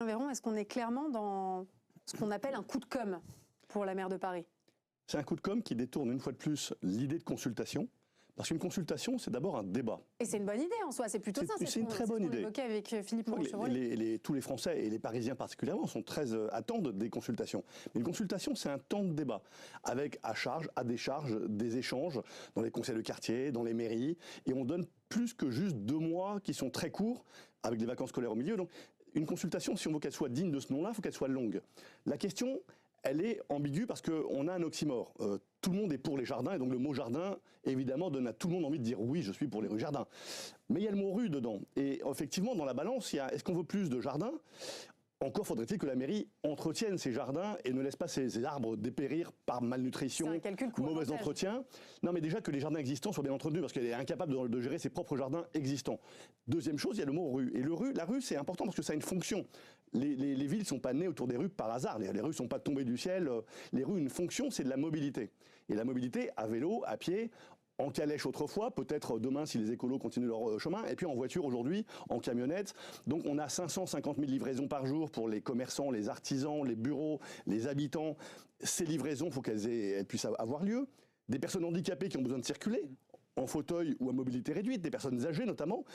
Véron, est-ce qu'on est clairement dans ce qu'on appelle un coup de com' pour la maire de Paris? C'est un coup de com' qui détourne une fois de plus l'idée de consultation. Parce qu'une consultation, c'est d'abord un débat. Et c'est une bonne idée en soi, c'est plutôt ça. C'est une très bonne idée. Évoqué avec Philippe Moreau-Chevrolet. Tous les Français et les Parisiens particulièrement sont très attendent des consultations. Mais une consultation, c'est un temps de débat avec à charge, à décharge, des échanges dans les conseils de quartier, dans les mairies, et on donne plus que juste 2 mois qui sont très courts avec des vacances scolaires au milieu. Donc une consultation, si on veut qu'elle soit digne de ce nom-là, il faut qu'elle soit longue. La question, elle est ambiguë parce qu'on a un oxymore. Tout le monde est pour les jardins, et donc le mot jardin, évidemment, donne à tout le monde envie de dire oui, je suis pour les rues jardins. Mais il y a le mot rue dedans. Et effectivement, dans la balance, il y a est-ce qu'on veut plus de jardins ? Encore faudrait-il que la mairie entretienne ses jardins et ne laisse pas ses arbres dépérir par malnutrition, mauvais entretien. Non, mais déjà que les jardins existants soient bien entretenus, parce qu'elle est incapable de gérer ses propres jardins existants. Deuxième chose, il y a le mot rue. Et la rue, c'est important parce que ça a une fonction. Les villes ne sont pas nées autour des rues par hasard. Les rues ne sont pas tombées du ciel. Les rues, une fonction, c'est de la mobilité. Et la mobilité, à vélo, à pied, en calèche autrefois, peut-être demain si les écolos continuent leur chemin, et puis en voiture aujourd'hui, en camionnette. Donc on a 550 000 livraisons par jour pour les commerçants, les artisans, les bureaux, les habitants. Ces livraisons, il faut qu'elles puissent avoir lieu. Des personnes handicapées qui ont besoin de circuler, en fauteuil ou à mobilité réduite, des personnes âgées notamment,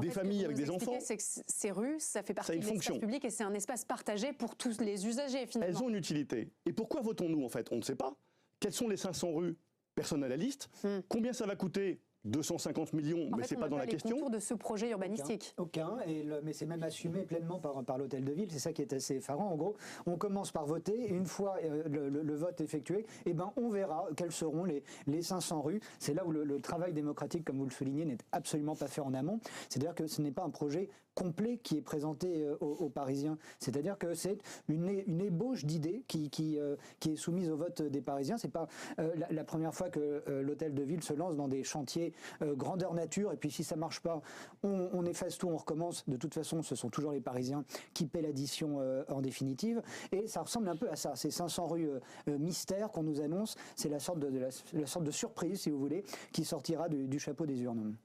des familles avec des enfants. C'est que ces rues, ça fait partie de l'espace public et c'est un espace partagé pour tous les usagers finalement. Elles ont une utilité. Et pourquoi votons-nous en fait? On ne sait pas. Quelles sont les 500 rues? Personne à la liste. Combien ça va coûter? 250 millions, mais c'est pas dans la question. Les contours de ce projet urbanistique. Aucun, mais c'est même assumé pleinement par l'hôtel de ville. C'est ça qui est assez effarant. En gros, on commence par voter. Et une fois le vote effectué, eh ben, on verra quelles seront les 500 rues. C'est là où le travail démocratique, comme vous le soulignez, n'est absolument pas fait en amont. C'est-à-dire que ce n'est pas un projet complet qui est présenté aux Parisiens. C'est-à-dire que c'est une ébauche d'idées qui est soumise au vote des Parisiens. C'est pas la première fois que l'hôtel de ville se lance dans des chantiers grandeur nature, et puis si ça marche pas, on efface tout, on recommence. De toute façon, ce sont toujours les Parisiens qui paient l'addition en définitive, et ça ressemble un peu à ça. Ces 500 rues mystères qu'on nous annonce, c'est la sorte de surprise, si vous voulez, qui sortira du chapeau des urnes.